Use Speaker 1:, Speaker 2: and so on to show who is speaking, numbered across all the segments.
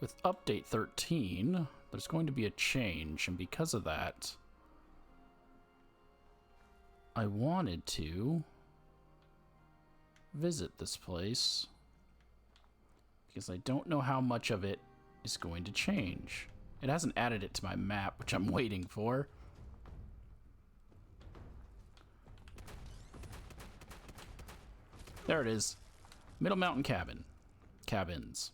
Speaker 1: with update 13, there's going to be a change, and because of that, I wanted to visit this place because I don't know how much of it is going to change. It hasn't added it to my map, which I'm waiting for. There it is. Middle Mountain Cabin. Cabins.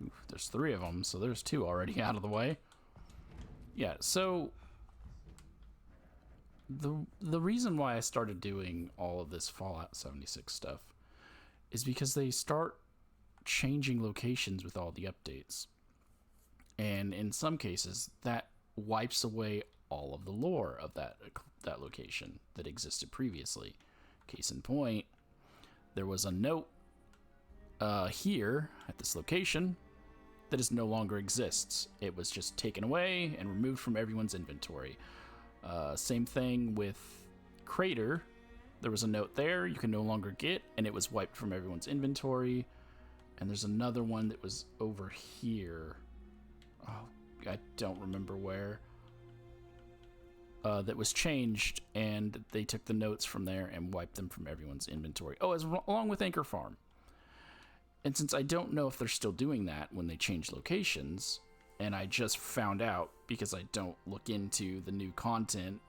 Speaker 1: Oof, there's 3 of them, so there's 2 already out of the way. Yeah, so the reason why I started doing all of this Fallout 76 stuff is because they start changing locations with all the updates. And in some cases, that wipes away all of the lore of that location that existed previously. Case in point, there was a note here at this location that is no longer exists. It was just taken away and removed from everyone's inventory. Same thing with Crater. There was a note there you can no longer get, and it was wiped from everyone's inventory. And there's another one that was over here. Oh, I don't remember where. That was changed, and they took the notes from there and wiped them from everyone's inventory. Oh, along with Anchor Farm. And since I don't know if they're still doing that when they change locations, and I just found out because I don't look into the new content,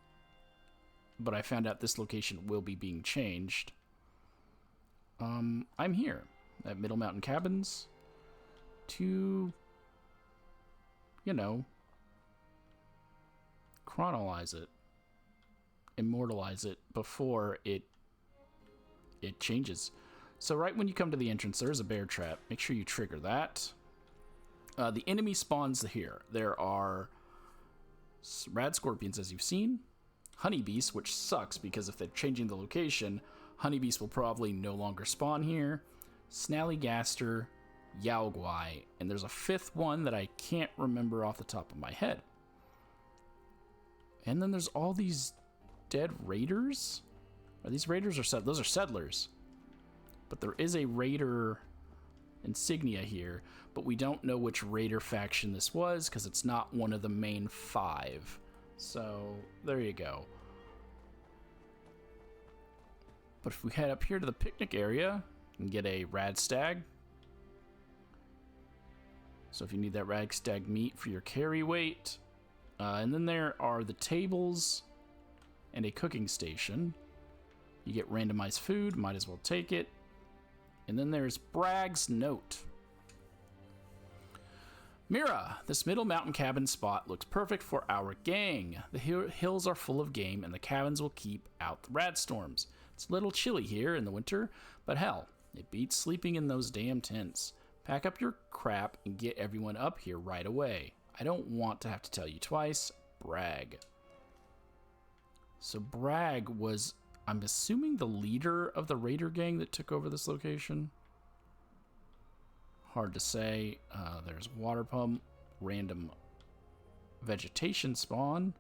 Speaker 1: but I found out this location will be being changed. I'm here at Middle Mountain Cabins to, you know, chronologize it, immortalize it before it changes. So right when you come to the entrance, there's a bear trap. Make sure you trigger that. The enemy spawns here. There are rad scorpions, as you've seen, honeybees, which sucks because if they're changing the location, honeybees will probably no longer spawn here, snallygaster, yaoguai, and there's a 5th one that I can't remember off the top of my head. And then there's all these dead raiders. Are these raiders or settlers? Those are settlers. But there is a raider insignia here, but we don't know which raider faction this was because it's not one of the main 5. So there you go. But if we head up here to the picnic area and get a rad stag. So if you need that rad stag meat for your carry weight. And then there are the tables and a cooking station. You get randomized food, might as well take it. And then there's Bragg's note. Mira, this Middle Mountain Cabin spot looks perfect for our gang. The hills are full of game and the cabins will keep out the rad storms. It's a little chilly here in the winter, but hell, it beats sleeping in those damn tents. Pack up your crap and get everyone up here right away. I don't want to have to tell you twice. Bragg. So Bragg was, I'm assuming, the leader of the raider gang that took over this location. Hard to say. There's water pump, random vegetation spawn,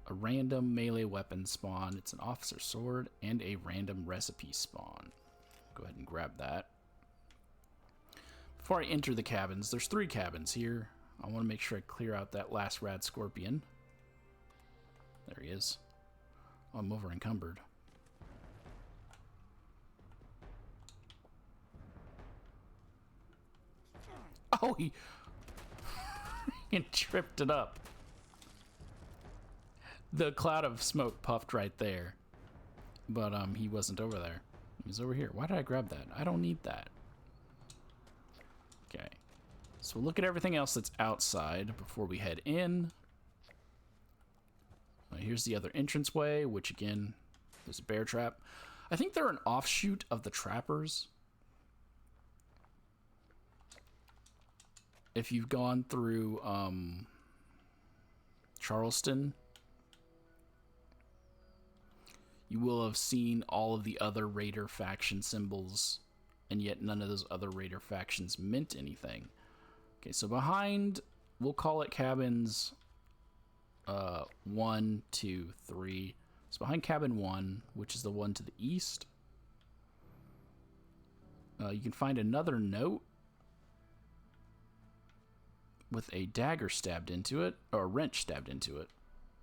Speaker 1: a random melee weapon spawn. It's an officer sword and a random recipe spawn. Go ahead and grab that. Before I enter the cabins, there's 3 cabins here. I want to make sure I clear out that last rad scorpion. There he is. Oh, I'm over encumbered. Oh, he tripped it up. The cloud of smoke puffed right there. But he wasn't over there. He was over here. Why did I grab that? I don't need that. Okay. So we'll look at everything else that's outside before we head in. Here's the other entranceway, which again, there's a bear trap. I think they're an offshoot of the trappers. If you've gone through Charleston, you will have seen all of the other raider faction symbols, and yet none of those other raider factions meant anything. Okay, so behind, we'll call it cabins 1, 2, 3. It's behind cabin 1, which is the one to the east. You can find another note with a dagger stabbed into it, or a wrench stabbed into it.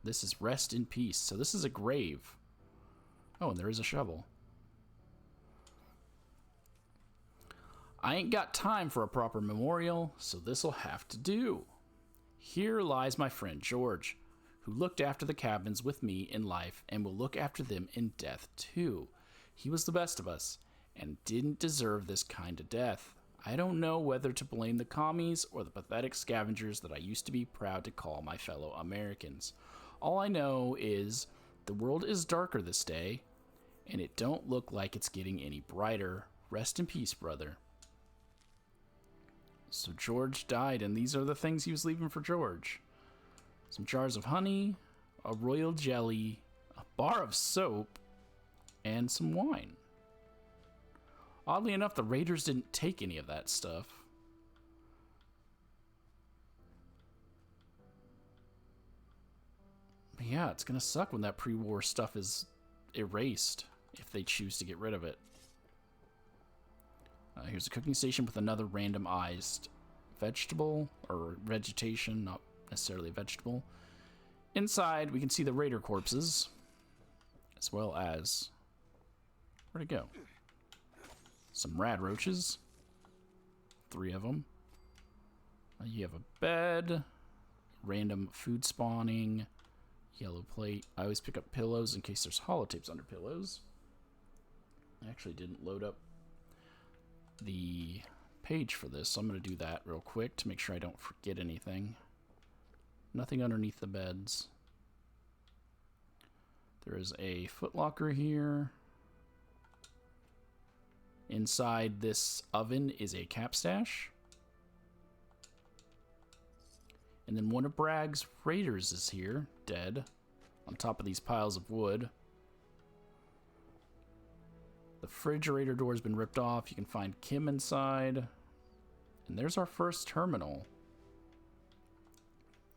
Speaker 1: This is rest in peace. So this is a grave. Oh, and there is a shovel. I ain't got time for a proper memorial, so this'll have to do. Here lies my friend George, who looked after the cabins with me in life and will look after them in death too. He was the best of us, and didn't deserve this kind of death. I don't know whether to blame the commies or the pathetic scavengers that I used to be proud to call my fellow Americans. All I know is the world is darker this day, and it don't look like it's getting any brighter. Rest in peace, brother. So George died, and these are the things he was leaving for George. Some jars of honey, a royal jelly, a bar of soap, and some wine. Oddly enough, the raiders didn't take any of that stuff. But yeah, it's gonna suck when that pre-war stuff is erased, if they choose to get rid of it. Here's a cooking station with another randomized vegetable, or vegetation, not necessarily a vegetable. Inside, we can see the raider corpses, as well as... where'd it go? Some rad roaches. 3 of them. You have a bed, random food spawning, yellow plate. I always pick up pillows in case there's holotapes under pillows. I actually didn't load up the page for this, so I'm going to do that real quick to make sure I don't forget anything. Nothing underneath the beds. There is a footlocker here. Inside this oven is a cap stash. And then one of Bragg's raiders is here, dead, on top of these piles of wood. The refrigerator door has been ripped off. You can find Kim inside. And there's our first terminal.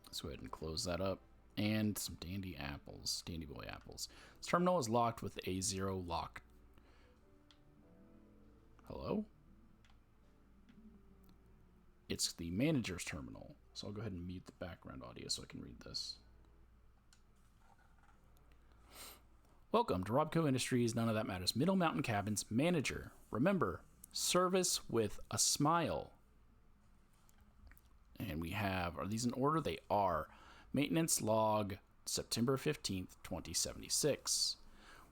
Speaker 1: Let's go ahead and close that up. And some dandy apples. Dandy boy apples. This terminal is locked with a 0 lock. Hello? It's the manager's terminal. So I'll go ahead and mute the background audio so I can read this. Welcome to Robco Industries, None of That Matters. Middle Mountain Cabins Manager. Remember, service with a smile. And we have, are these in order? They are. Maintenance log, September 15th, 2076.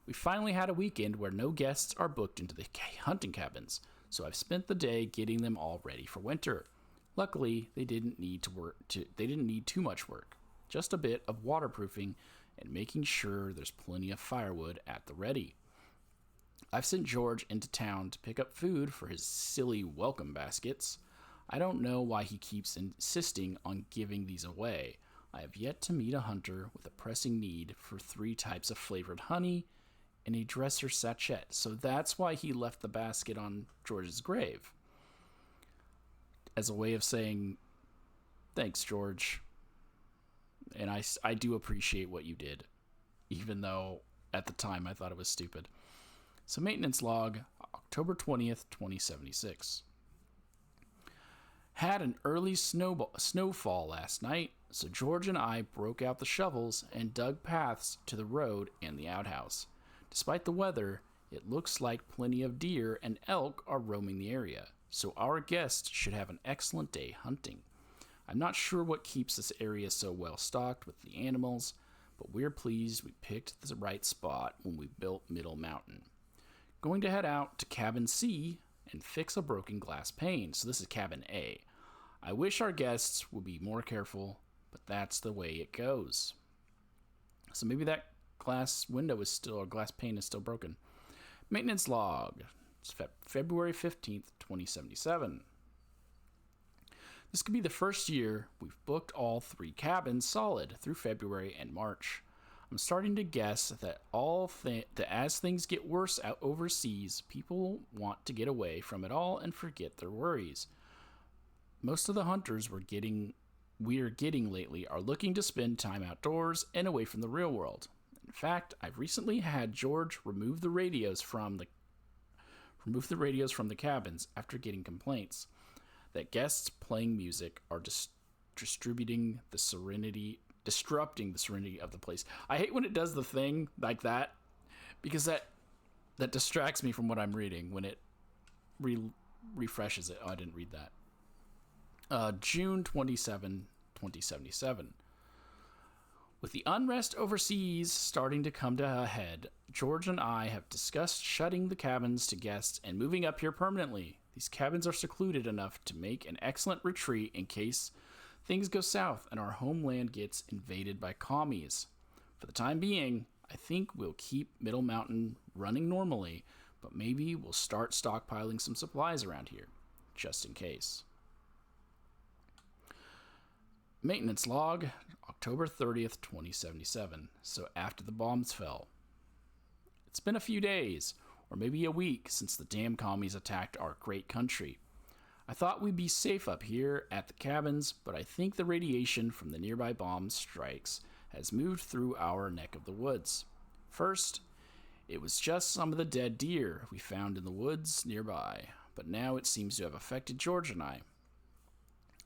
Speaker 1: We finally had a weekend where no guests are booked into the hunting cabins, so I've spent the day getting them all ready for winter. Luckily, they didn't need too much work. Just a bit of waterproofing and making sure there's plenty of firewood at the ready. I've sent George into town to pick up food for his silly welcome baskets. I don't know why he keeps insisting on giving these away. I have yet to meet a hunter with a pressing need for 3 types of flavored honey and a dresser sachet. So that's why he left the basket on George's grave. As a way of saying, thanks, George. And I do appreciate what you did, even though at the time I thought it was stupid. So maintenance log, October 20th, 2076. Had an early snowfall last night, so George and I broke out the shovels and dug paths to the road and the outhouse. Despite the weather, it looks like plenty of deer and elk are roaming the area, so our guests should have an excellent day hunting. I'm not sure what keeps this area so well stocked with the animals, but we're pleased we picked the right spot when we built Middle Mountain. Going to head out to Cabin C and fix a broken glass pane. So this is Cabin A. I wish our guests would be more careful, but that's the way it goes. So maybe that glass window is still, or glass pane is still broken. Maintenance log. It's February 15th, 2077. This could be the first year we've booked all 3 cabins solid through February and March. I'm starting to guess that as things get worse out overseas, people want to get away from it all and forget their worries. Most of the hunters we're getting lately are looking to spend time outdoors and away from the real world. In fact, I've recently had George remove the radios from the cabins after getting complaints that guests playing music are disrupting the serenity of the place. I hate when it does the thing like that, because that distracts me from what I'm reading when it refreshes it. Oh, I didn't read that. June 27, 2077. With the unrest overseas starting to come to a head, George and I have discussed shutting the cabins to guests and moving up here permanently. These cabins are secluded enough to make an excellent retreat in case things go south and our homeland gets invaded by commies. For the time being, I think we'll keep Middle Mountain running normally, but maybe we'll start stockpiling some supplies around here, just in case. Maintenance log, October 30th, 2077. So after the bombs fell. It's been a few days, or maybe a week, since the damn commies attacked our great country. I thought we'd be safe up here at the cabins, but I think the radiation from the nearby bomb strikes has moved through our neck of the woods. First, it was just some of the dead deer we found in the woods nearby, but now it seems to have affected George and I.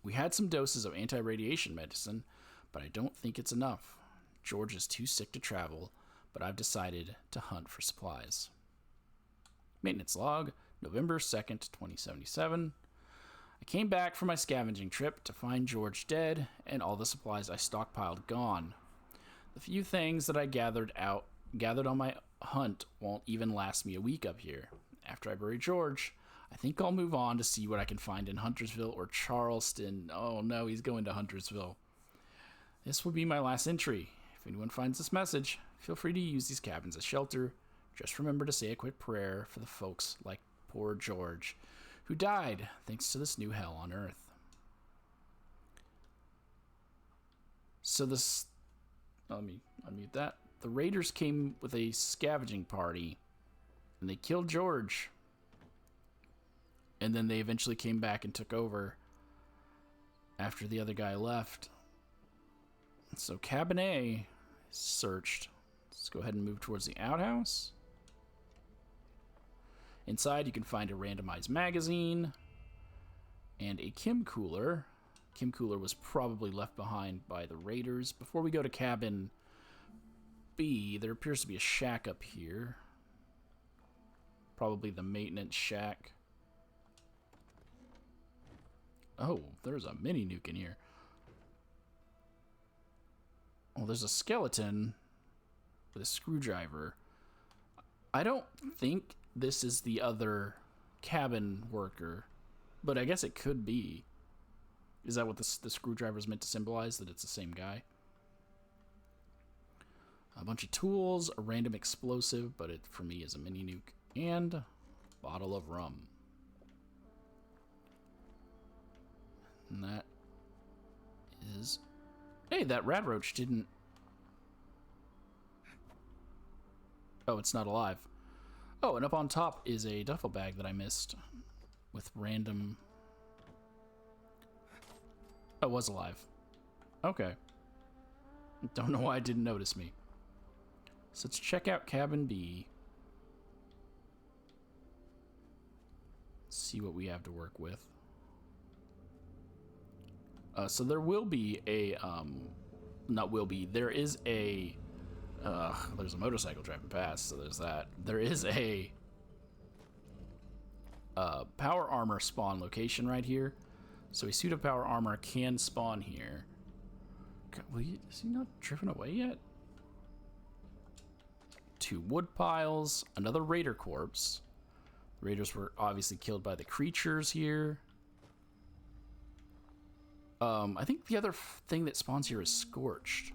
Speaker 1: We had some doses of anti-radiation medicine, but I don't think it's enough. George is too sick to travel, but I've decided to hunt for supplies. Maintenance log, November 2nd, 2077. I came back from my scavenging trip to find George dead and all the supplies I stockpiled gone. The few things that I gathered on my hunt won't even last me a week up here. After I bury George, I think I'll move on to see what I can find in Huntersville or Charleston. Oh no, he's going to Huntersville. This will be my last entry. If anyone finds this message, feel free to use these cabins as shelter. Just remember to say a quick prayer for the folks like poor George, who died thanks to this new hell on Earth. So this... Let me unmute that. The raiders came with a scavenging party, and they killed George. And then they eventually came back and took over after the other guy left. So cabin A is searched. Let's go ahead and move towards the outhouse. Inside you can find a randomized magazine and a chem cooler. Chem cooler was probably left behind by the raiders. Before we go to cabin B, there appears to be a shack up here. Probably the maintenance shack. Oh, there's a mini nuke in here. Oh, there's a skeleton with a screwdriver. I don't think this is the other cabin worker, but I guess it could be. Is that what the screwdriver is meant to symbolize, that it's the same guy? A bunch of tools, a random explosive, but it for me is a mini nuke, and a bottle of rum. And that is... Hey, that rat roach didn't... Oh, it's not alive. Oh, and up on top is a duffel bag that I missed with random... Oh, it was alive. Okay. Don't know why it didn't notice me. So let's check out cabin B. See what we have to work with. So there will be a, there is a, there's a motorcycle driving past, so there's that. There is a power armor spawn location right here. So a suit of power armor can spawn here. Is he not driven away yet? 2 wood piles, another raider corpse. The raiders were obviously killed by the creatures here. I think the other thing that spawns here is Scorched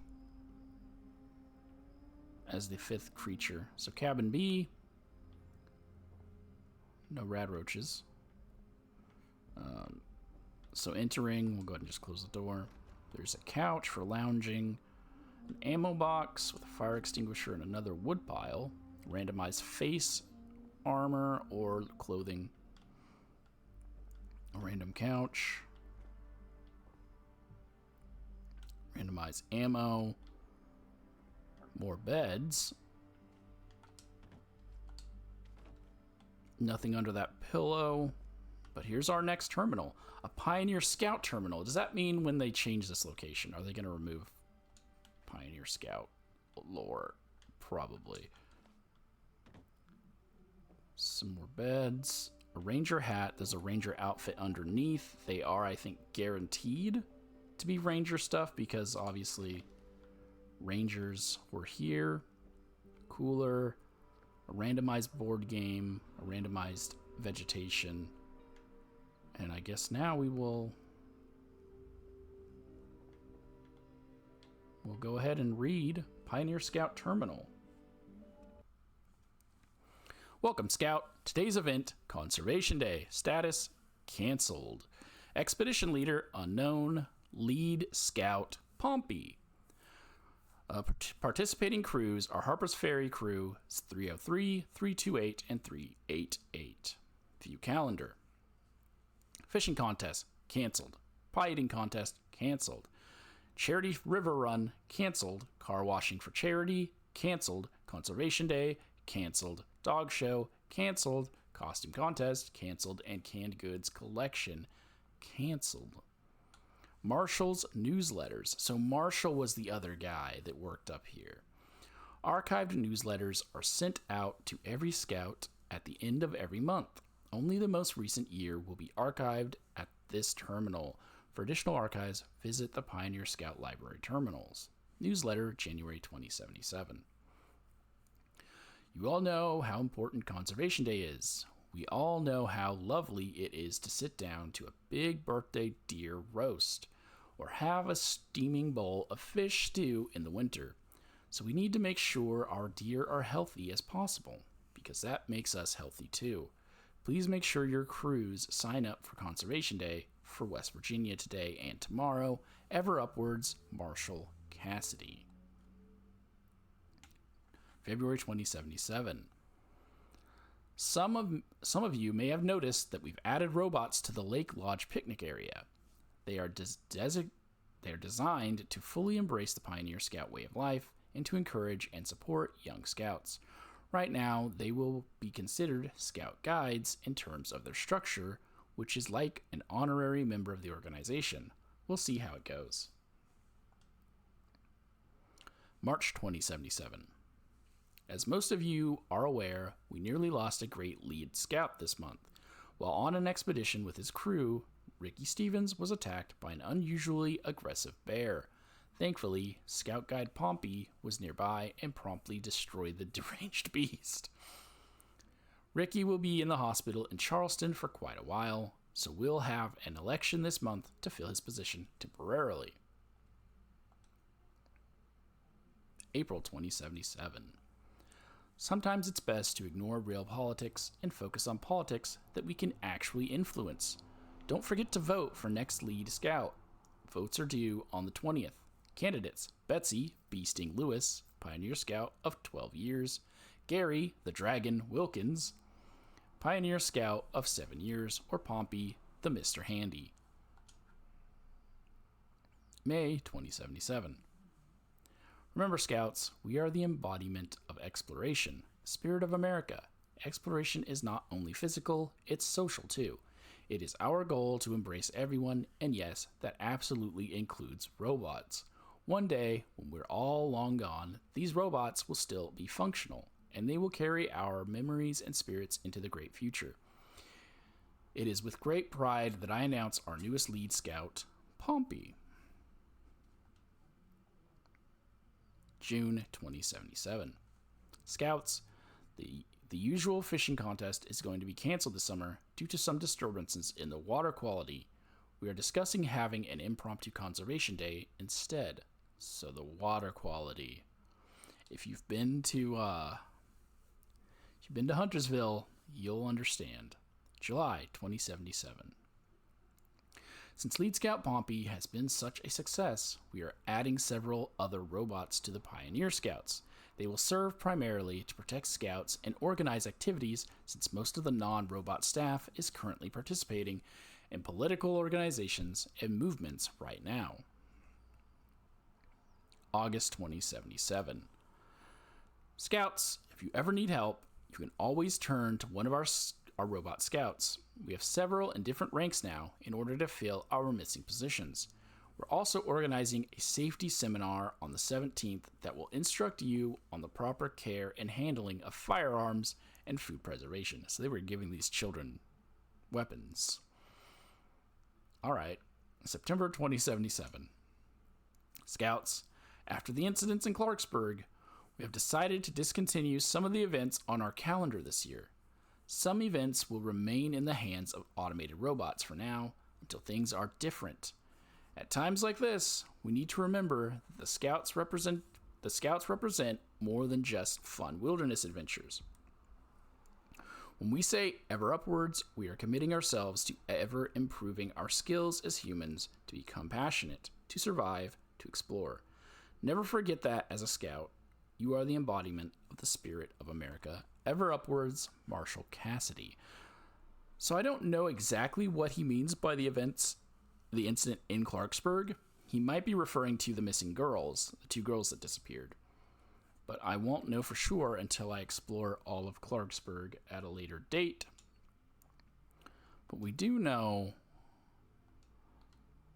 Speaker 1: as the 5th creature. So cabin B, no rad roaches. So entering, we'll go ahead and just close the door. There's a couch for lounging, an ammo box with a fire extinguisher and another wood pile, randomized face, armor, or clothing, a random couch, randomized ammo, More beds. Nothing under that pillow. But here's our next terminal. A Pioneer Scout terminal. Does that mean when they change this location, are they going to remove Pioneer Scout lore? Probably. Some more beds. A Ranger hat. There's a Ranger outfit underneath. They are, I think, guaranteed to be Ranger stuff because obviously Rangers were here. Cooler. A randomized board game. A randomized vegetation. And I guess now we'll go ahead and read Pioneer Scout Terminal. Welcome, Scout. Today's event, Conservation Day. Status, canceled. Expedition leader, unknown. Lead Scout, Pompey. Participating crews are Harper's Ferry crew 303, 328, and 388. View calendar. Fishing contest, canceled. Pie eating contest, canceled. Charity River Run, canceled. Car washing for charity, canceled. Conservation Day, canceled. Dog show, canceled. Costume contest, canceled. And canned goods collection, canceled. Marshall's newsletters. So Marshall was the other guy that worked up here. Archived newsletters are sent out to every scout at the end of every month. Only the most recent year will be archived at this terminal. For additional archives, visit the Pioneer Scout Library terminals. Newsletter, January 2077. You all know how important Conservation Day is. We all know how lovely it is to sit down to a big birthday deer roast or have a steaming bowl of fish stew in the winter. So we need to make sure our deer are healthy as possible because that makes us healthy too. Please make sure your crews sign up for Conservation Day for West Virginia today and tomorrow. Ever upwards, Marshall Cassidy. February 2077. Some of you may have noticed that we've added robots to the Lake Lodge picnic area. They are designed to fully embrace the Pioneer Scout way of life and to encourage and support young scouts. Right now, they will be considered scout guides in terms of their structure, which is like an honorary member of the organization. We'll see how it goes. March 2077. As most of you are aware, we nearly lost a great lead scout this month. While on an expedition with his crew, Ricky Stevens was attacked by an unusually aggressive bear. Thankfully, Scout Guide Pompey was nearby and promptly destroyed the deranged beast. Ricky will be in the hospital in Charleston for quite a while, so we'll have an election this month to fill his position temporarily. April 2077. Sometimes it's best to ignore real politics and focus on politics that we can actually influence. Don't forget to vote for next lead scout. Votes are due on the 20th. Candidates: Betsy, Bee Sting Lewis, Pioneer Scout of 12 years. Gary, the Dragon Wilkins, Pioneer Scout of 7 years. Or Pompey, the Mr. Handy. May 2077. Remember, Scouts, we are the embodiment of exploration, spirit of America. Exploration is not only physical, it's social too. It is our goal to embrace everyone, and yes, that absolutely includes robots. One day, when we're all long gone, these robots will still be functional, and they will carry our memories and spirits into the great future. It is with great pride that I announce our newest lead scout, Pompey. June 2077. Scouts, the usual fishing contest is going to be canceled this summer due to some disturbances in the water quality. We are discussing having an impromptu conservation day instead. So the water quality. If you've been to Huntersville, you'll understand. July 2077. Since Lead Scout Pompey has been such a success, we are adding several other robots to the Pioneer Scouts. They will serve primarily to protect scouts and organize activities, since most of the non-robot staff is currently participating in political organizations and movements right now. August 2077. Scouts, if you ever need help, you can always turn to one of our robot scouts. We have several in different ranks now in order to fill our missing positions. We're also organizing a safety seminar on the 17th that will instruct you on the proper care and handling of firearms and food preservation. So they were giving these children weapons. All right, September 2077. Scouts, after the incidents in Clarksburg, we have decided to discontinue some of the events on our calendar this year. Some events will remain in the hands of automated robots for now until things are different. At times like this, we need to remember that the Scouts represent more than just fun wilderness adventures. When we say ever upwards, we are committing ourselves to ever improving our skills as humans to be compassionate, to survive, to explore. Never forget that as a scout, you are the embodiment of the spirit of America. Ever upwards, Marshall Cassidy. So I don't know exactly what he means by the incident in Clarksburg. He might be referring to the missing girls, the two girls that disappeared. But I won't know for sure until I explore all of Clarksburg at a later date. But we do know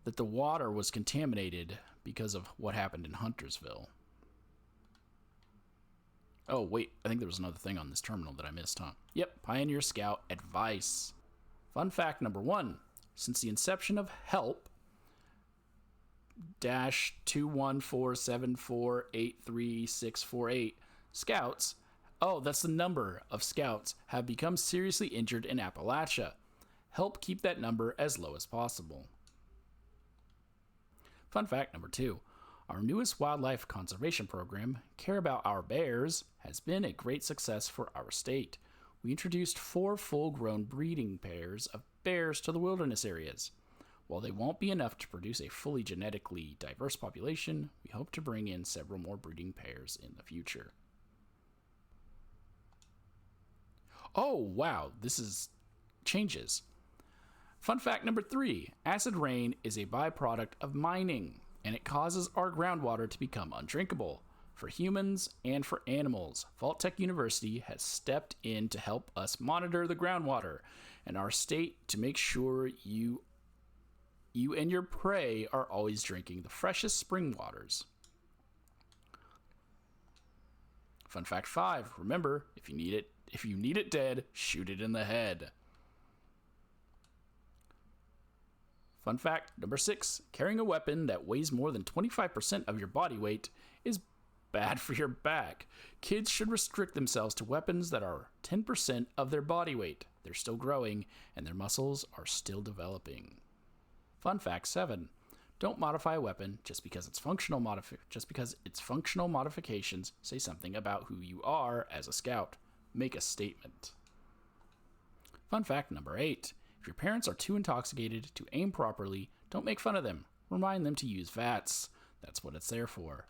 Speaker 1: that the water was contaminated because of what happened in Huntersville. Oh, wait, I think there was another thing on this terminal that I missed, huh? Yep, Pioneer Scout Advice. Fun fact number 1. Since the inception of HELP, -214748368, scouts, that's the number of scouts, have become seriously injured in Appalachia. Help keep that number as low as possible. Fun fact number 2. Our newest wildlife conservation program, Care About Our Bears, has been a great success for our state. We introduced 4 full-grown breeding pairs of bears to the wilderness areas. While they won't be enough to produce a fully genetically diverse population, we hope to bring in several more breeding pairs in the future. Oh, wow, this is changes. Fun fact number 3, acid rain is a byproduct of mining, and it causes our groundwater to become undrinkable. For humans and for animals, Vault-Tec University has stepped in to help us monitor the groundwater in our state to make sure you and your prey are always drinking the freshest spring waters. Fun fact 5, remember, if you need it dead, shoot it in the head. Fun fact number 6, carrying a weapon that weighs more than 25% of your body weight is bad for your back. Kids should restrict themselves to weapons that are 10% of their body weight. They're still growing, and their muscles are still developing. Fun fact 7, don't modify a weapon just because its functional modifications say something about who you are as a scout. Make a statement. Fun fact number 8, if your parents are too intoxicated to aim properly, don't make fun of them. Remind them to use VATS. That's what it's there for.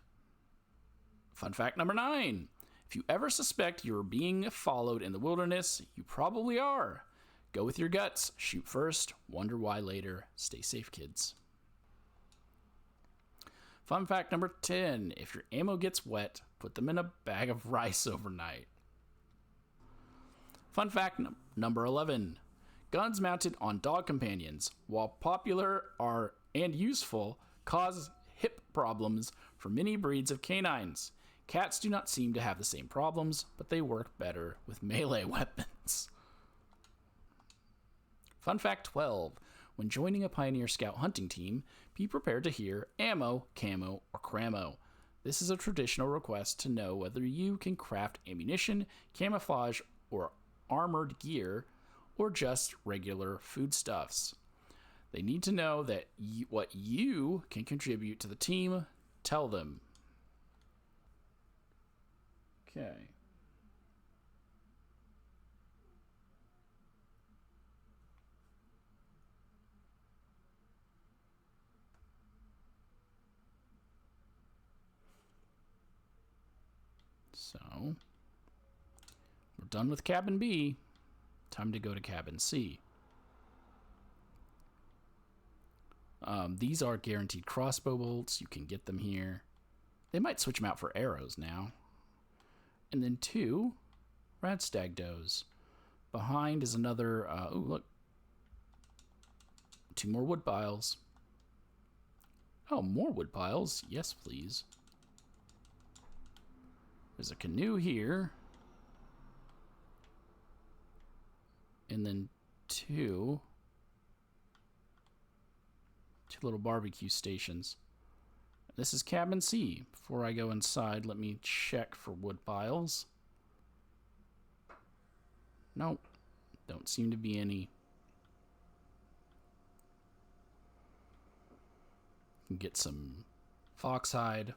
Speaker 1: Fun fact number 9, if you ever suspect you're being followed in the wilderness, you probably are. Go with your guts. Shoot first. Wonder why later. Stay safe, kids. Fun fact number 10, if your ammo gets wet, put them in a bag of rice overnight. Fun fact number 11, guns mounted on dog companions, while popular and useful, cause hip problems for many breeds of canines. Cats do not seem to have the same problems, but they work better with melee weapons. Fun fact 12, when joining a Pioneer Scout hunting team, be prepared to hear ammo, camo, or cramo. This is a traditional request to know whether you can craft ammunition, camouflage, or armored gear, or just regular foodstuffs. They need to know that what you can contribute to the team. Tell them. Okay. So, we're done with cabin B. Time to go to cabin C. These are guaranteed crossbow bolts. You can get them here. They might switch them out for arrows now. and then 2 radstag does. Behind is another, oh, look. 2 more wood piles. Oh, more wood piles? Yes, please. There's a canoe here. And then 2 little barbecue stations. This is cabin C. Before I go inside, let me check for wood piles. Nope. Don't seem to be any. Can get some foxhide.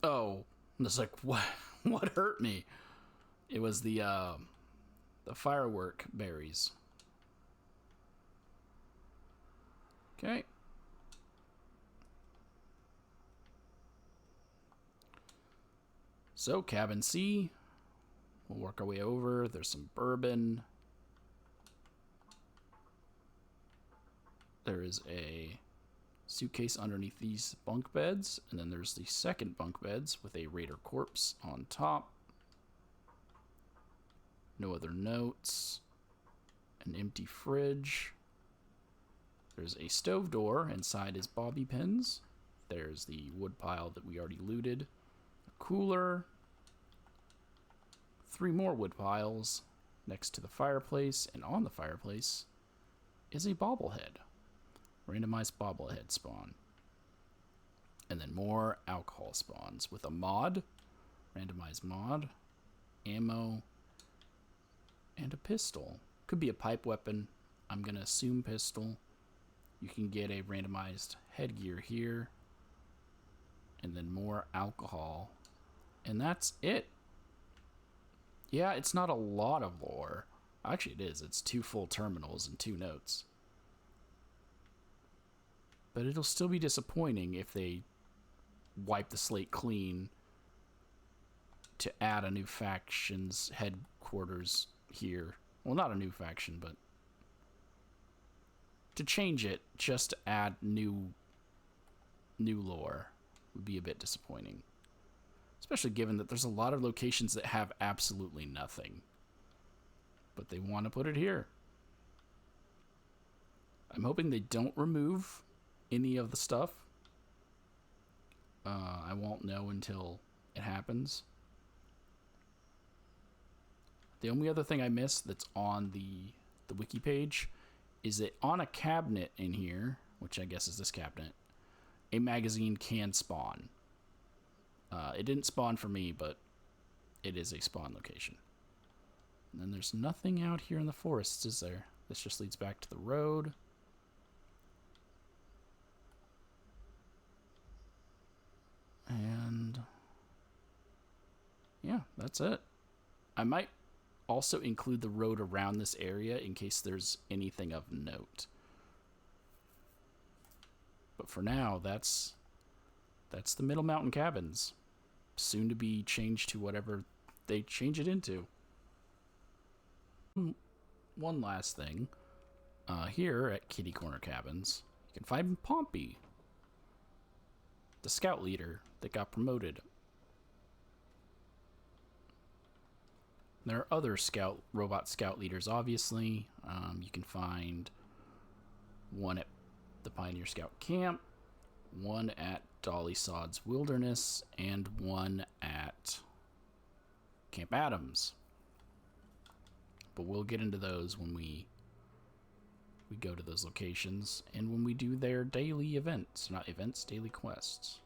Speaker 1: Oh, it's like, what? What hurt me? It was the firework berries. Okay. So, cabin C. We'll work our way over. There's some bourbon. There is a suitcase underneath these bunk beds, and then there's the second bunk beds with a raider corpse on top. No other notes. An empty fridge. There's a stove door. Inside is bobby pins. There's the wood pile that we already looted. A cooler. 3 more wood piles next to the fireplace, and on the fireplace is a bobblehead. Randomized bobblehead spawn. And then more alcohol spawns with a mod, randomized mod, ammo, and a pistol. Could be a pipe weapon. I'm going to assume pistol. You can get a randomized headgear here. And then more alcohol. And that's it. Yeah, it's not a lot of lore. Actually, it is. It's 2 full terminals and 2 notes. But it'll still be disappointing if they wipe the slate clean to add a new faction's headquarters here. Well, not a new faction, but to change it just to add new lore would be a bit disappointing. Especially given that there's a lot of locations that have absolutely nothing. But they want to put it here. I'm hoping they don't remove any of the stuff. I won't know until it happens. The only other thing I missed that's on the wiki page is that on a cabinet in here, which I guess is this cabinet, a magazine can spawn. It didn't spawn for me, but it is a spawn location. And then there's nothing out here in the forests, is there? This just leads back to the road. And yeah, that's it. I might also include the road around this area in case there's anything of note. But for now, that's the Middle Mountain Cabins. Soon to be changed to whatever they change it into. One last thing. Here at Kitty Corner Cabins, you can find Pompey, the scout leader that got promoted. There are other robot scout leaders, obviously. You can find one at the Pioneer Scout Camp, one at Dolly Sod's Wilderness, and one at Camp Adams. But we'll get into those when we go to those locations and when we do their daily events. Not events, daily quests.